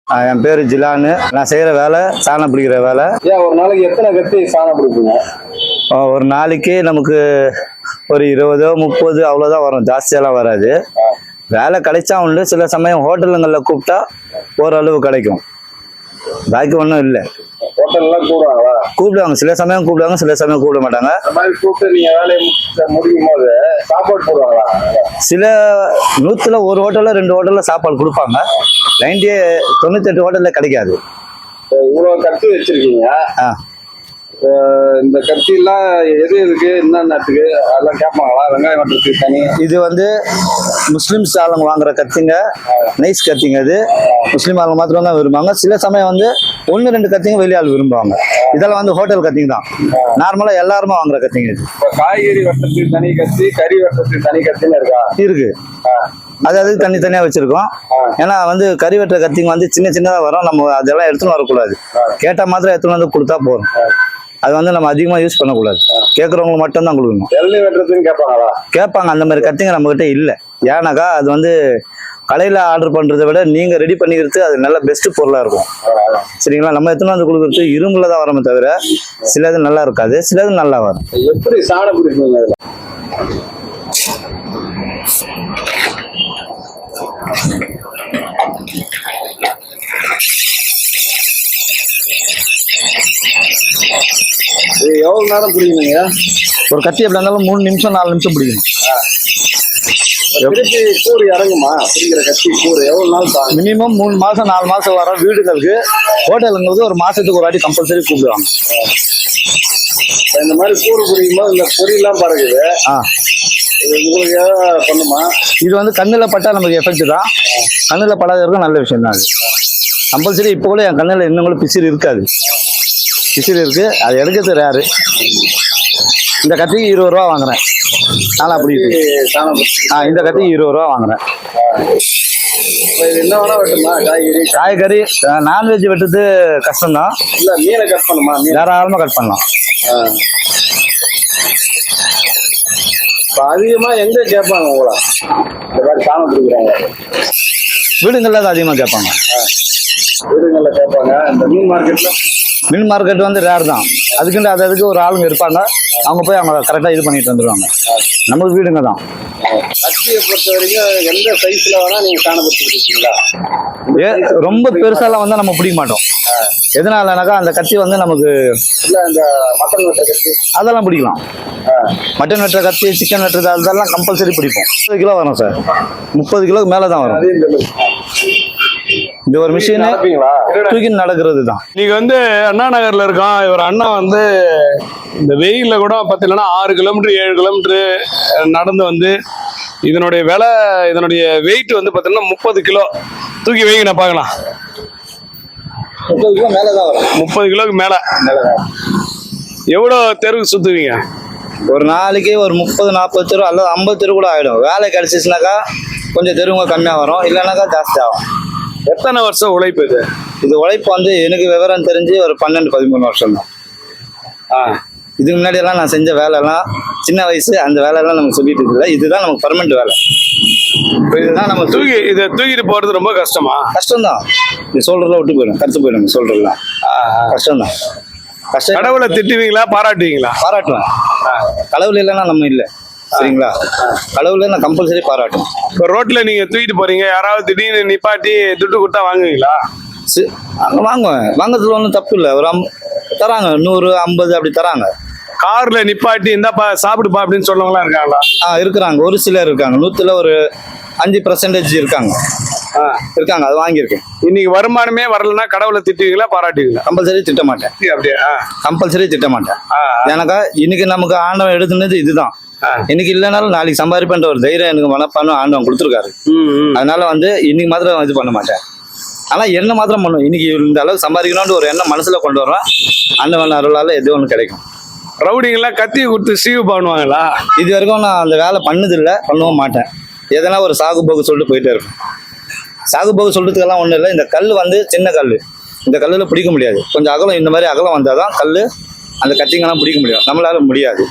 என் பேர் ஜிலானு. நான் செய்கிற வேலை சாணம் பிடிக்கிற வேலை. ஏன் ஒரு நாளைக்கு எத்தனை கத்தி சாணம் பிடிப்பீங்க? ஒரு நாளைக்கு நமக்கு ஒரு 20 30 அவ்வளோதான் வரும், ஜாஸ்தியெல்லாம் வராது. வேலை கிடைச்சா உண்டு. சில சமயம் ஹோட்டலுங்களில் கூப்பிட்டா ஓரளவு கிடைக்கும், பாக்கி ஒன்றும் இல்லை. ஹோட்டல்லாம் கூடுவாங்களா? கூப்பிடுவாங்க, சில சமயம் கூப்பிடுவாங்க, சில சமயம் கூப்பிட மாட்டாங்க. அந்த மாதிரி கூப்பிட்டு நீங்க வேலையை முடிக்கும் போது சாப்பாடு போடுவாங்களா? சில 100ல் 1 ஹோட்டலில் 2 ஹோட்டலில் சாப்பாடு கொடுப்பாங்க. 98 ஹோட்டலில் கிடைக்காது. இவ்வளவு கத்தி வச்சிருக்கீங்க, இந்த கத்தி எல்லாம் எது இருக்கு, என்னத்துக்கு அதெல்லாம் கேட்பாங்களா? வெங்காயம் வெட்டுறதுக்கு தனி. இது முஸ்லிம்ஸ் ஆளுங்க வாங்குற கத்திங்க, நைஸ் கத்திங்க. அது முஸ்லீம் ஆளுங்க மாத்திரம் தான் விரும்புவாங்க. சில சமயம் 1-2 கத்திங்க வெளியாள் விரும்புவாங்க. இதெல்லாம் ஹோட்டல் கத்திங்க தான், நார்மலா எல்லாருமே வாங்குற கத்திங்க. இது காய்கறி வெட்டுறதுக்கு தனி கத்தி, கறி வெட்டுறதுக்கு தனி கத்தின்னு இருக்கா? இருக்கு. அது தனித்தனியா வச்சிருக்கோம். ஏன்னா கறி வெட்டுற கத்திங்க சின்ன சின்னதா வரும். நம்ம அதெல்லாம் எடுத்துன்னு வரக்கூடாது. கேட்ட மாத்திரம் எடுத்துன்னு வந்து கொடுத்தா போதும். அது நம்ம அதிகமா யூஸ் பண்ணக்கூடாது. கேட்கறவங்க மட்டும் தான் கொடுக்கணும். எள்ளு வெட்டுறதுன்னு கேட்பாங்களா? கேட்பாங்க. அந்த மாதிரி கத்திங்க நம்ம கிட்ட இல்லை. ஏன்னாக்கா அது கடையில் ஆர்டர் பண்ணுறதை விட நீங்கள் ரெடி பண்ணிக்கிறது அது நல்ல பெஸ்ட் பொருளாக இருக்கும். சரிங்களா? நம்ம எத்தனை வந்து கொடுக்குறது இரும்புல தான் வரமே தவிர சிலது நல்லா இருக்காது, சிலது நல்லா வரும். எப்படி சாணம் பிடிப்பீங்க அதில்? எவ்வளவு நேரம் பிடிக்கணுங்க? ஒரு கத்தி எப்படி இருந்தாலும் 3 நிமிஷம் 4 நிமிஷம் பிடிக்கணும். திருப்பி கூறு இறங்குமா? பிடிக்கிற கத்தி கூறு எவ்வளவு நாள்? மினிமம் 3 மாசம் 4 மாசம் வர வீடுகளுக்கு, ஹோட்டலுங்களுக்கு ஒரு மாசத்துக்கு ஒரு வாட்டி கம்பல்சரி கூப்பிடுவாங்க. இந்த மாதிரி கூறு பிடிக்கும்போது இந்த பொரியெல்லாம் பறக்குது, உங்களுக்கு ஏதாவது பண்ணுமா? இது கண்ணில் பட்டா நமக்கு எஃபெக்ட் தான். கண்ணில் படாத இருக்கும், நல்ல விஷயம் தான். அது கம்பல்சரி. இப்போ கூட என் கண்ணில் இன்னும் கூட பிசிறு இருக்காது, பிசிறு இருக்கு. அது எடுக்கிறது ரேரு. இந்த கத்திக்கு 20 ரூபா வாங்குறேன். நானும் அப்படி இந்த கத்திக்கு 20 ரூபா வாங்குறேன். என்ன வேணா வெட்டுமா? காய்கறி நான்வெஜ் வெட்டுறது கஷ்டம்தான். இல்ல மீனை கட் பண்ணுமா? தாராளமாக கட் பண்ணலாம். அதிகமா எங்க கேட்பாங்க உங்களா இந்த மாதிரி சாணம் பிடிக்கிறாங்க? வீடுங்கள்ல தான் அதிகமாக கேட்பாங்க. வீடுங்கள்ல கேட்பாங்க. இந்த மீன் மார்க்கெட் ரேர் தான். அதுக்கு ஒரு ஆளுங்க இருப்பாங்க. அவங்க போய் அவங்க கரெக்டாக இது பண்ணிட்டு வந்துடுவாங்க. நமக்கு வீடுங்க தான். கத்தியை பொறுத்த வரைக்கும் எந்த சைஸ்ல வேணா நீங்க சாணம் பிடிச்சிருக்கீங்களா? ரொம்ப பெருசாலாம் நம்ம பிடிக்க மாட்டோம். எதனாலனாக்கா அந்த கத்தி நமக்கு இல்ல இந்த மட்டன் வெட்டுற கத்தி அதெல்லாம் பிடிக்கலாம். மட்டன் வெட்டுற கத்தி, சிக்கன் வெட்டுறது அதெல்லாம் கம்பல்சரி பிடிப்போம். 30 கிலோ வரும் சார். 30 கிலோக்கு மேலே தான் வரும். இது ஒரு மிஷின் தூக்கி நடக்கிறது தான். நீங்க அண்ணா நகர்ல இருக்கோம். இவர் அண்ணா இந்த வெயில்ல கூட பார்த்தீங்கன்னா 6 கிலோமீட்டர் 7 கிலோமீட்டர் நடந்து இதனுடைய விலை, இதனுடைய வெயிட் பார்த்தீங்கன்னா 30 கிலோ தூக்கி வைங்க. நான் பார்க்கலாம். 30 கிலோ மேலே தான் வரும். 30 கிலோக்கு மேல எவ்வளோ தெருவுக்கு சுத்துவீங்க? ஒரு நாளைக்கு ஒரு 30-40 தெரு அல்லது 50 தெரு கூட ஆகிடும். வேலை கிடைச்சிச்சுனாக்கா கொஞ்சம் தெருவுங்க கம்மியாக வரும், இல்லைனாக்கா ஜாஸ்தி ஆகும். எத்தனை வருஷம் உழைப்பு இது? இது உழைப்பு எனக்கு விவரம் தெரிஞ்சு ஒரு 12-13 வருஷம் தான். இதுக்கு முன்னாடியெல்லாம் நான் செஞ்ச வேலைலாம் சின்ன வயசு, அந்த வேலையெல்லாம் நமக்கு சொல்லிட்டு இல்லை. இதுதான் நமக்கு பர்மனெண்ட் வேலை. இதுதான் நம்ம இதை தூக்கிட்டு போறது ரொம்ப கஷ்டமா? கஷ்டம்தான். நீ சொல்றதுல விட்டு போயிடும், கருத்து போயிடும். சொல்றதுலாம் கஷ்டம்தான். கடவுளை திட்டுவீங்களா, பாராட்டுவீங்களா? பாராட்டுவேன். கடவுள் இல்லைன்னா நம்ம இல்லை. சரிங்களா? கடவுளை நான் கம்பல்சரி பாராட்டுவேன். இப்போ ரோட்ல நீங்க தூக்கிட்டு போறீங்க, யாராவது திடீர்னு நிப்பாட்டி துட்டு கொடுத்தா வாங்குவீங்களா? அங்கே வாங்குவேன். வாங்குறதுல ஒன்றும் தப்பு இல்லை. ஒரு தராங்க 100 50 அப்படி தராங்க. கார்ல நிப்பாட்டி இந்தாப்பா சாப்பிடுப்பா அப்படின்னு சொல்லவங்களாம் இருக்காங்களா? இருக்கிறாங்க. ஒரு சிலர் இருக்காங்க. 100ல் ஒரு 5% இருக்காங்க. அது வாங்கியிருக்கேன். இன்னைக்கு வருமானமே வரலன்னா கடவுளை திட்டுவீங்களா, பாராட்டுவீங்களா? கம்பல்சரி திட்ட மாட்டேன். அப்படியே கம்பல்சரி திட்ட மாட்டேன். ஏன்னாக்கா இன்னைக்கு நமக்கு ஆண்டவன் எடுத்துனது இதுதான். இன்னைக்கு இல்லைனாலும் நாளைக்கு சம்பாதிப்பேன்ற ஒரு தைரியம் எனக்கு மனப்பான்மை ஆண்டவன் கொடுத்துருக்காரு. அதனால இன்னைக்கு மாத்திரம் இது பண்ண மாட்டேன். ஆனா என்ன மாத்திரம் பண்ணும். இன்னைக்கு இந்த அளவுக்கு சம்பாதிக்கணும்னு ஒரு எண்ணம் மனசுல கொண்டு வரோம். ஆண்டவன் அருளால எது ஒன்று கிடைக்கும். ரவுடிங்கெல்லாம் கத்தியை கொடுத்து சீவு பண்ணுவாங்களா? இது வரைக்கும் நான் அந்த வேலை பண்ணதில்லை, பண்ணவும் மாட்டேன். எதனா ஒரு சாகு போக்கு சொல்லிட்டு போயிட்டே இருக்கும். சாகு போக்கு சொல்றதுக்கெல்லாம் ஒன்றும் இல்லை. இந்த கல் சின்ன கல், இந்த கல்லில் பிடிக்க முடியாது. கொஞ்சம் அகலம், இந்த மாதிரி அகலம் வந்தால் தான் கல் அந்த கத்திங்கெல்லாம் பிடிக்க முடியும். நம்மளால முடியாது.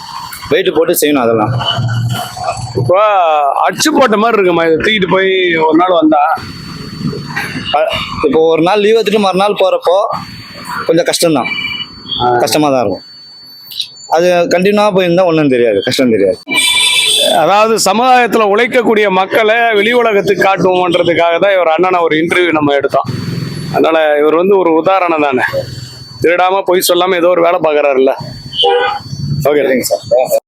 வெயிட்டு போட்டு செய்யணும். அதெல்லாம் இப்போ அச்சு போட்ட மாதிரி இருக்குமா? இதை தூக்கிட்டு போய் ஒரு நாள் வந்தா இப்போ ஒரு நாள் லீவ் எடுத்துட்டு மறுநாள் போகிறப்போ கொஞ்சம் கஷ்டம்தான், கஷ்டமாக தான் இருக்கும். அது கண்டினியூவாக போயிருந்தால் ஒன்றும் தெரியாது, கஷ்டம் தெரியாது. அதாவது சமுதாயத்துல உழைக்கக்கூடிய மக்களை வெளி உலகத்துக்கு காட்டுவோம்ன்றதுக்காக தான் இவர் அண்ணனை ஒரு இன்டர்வியூ நம்ம எடுத்தோம். அதனால இவர் வந்து ஒரு உதாரணம் தானே, திருடாம பொய் சொல்லாம ஏதோ ஒரு வேலை பார்க்கறாருல்ல. ஓகே, சரிங்க சார்.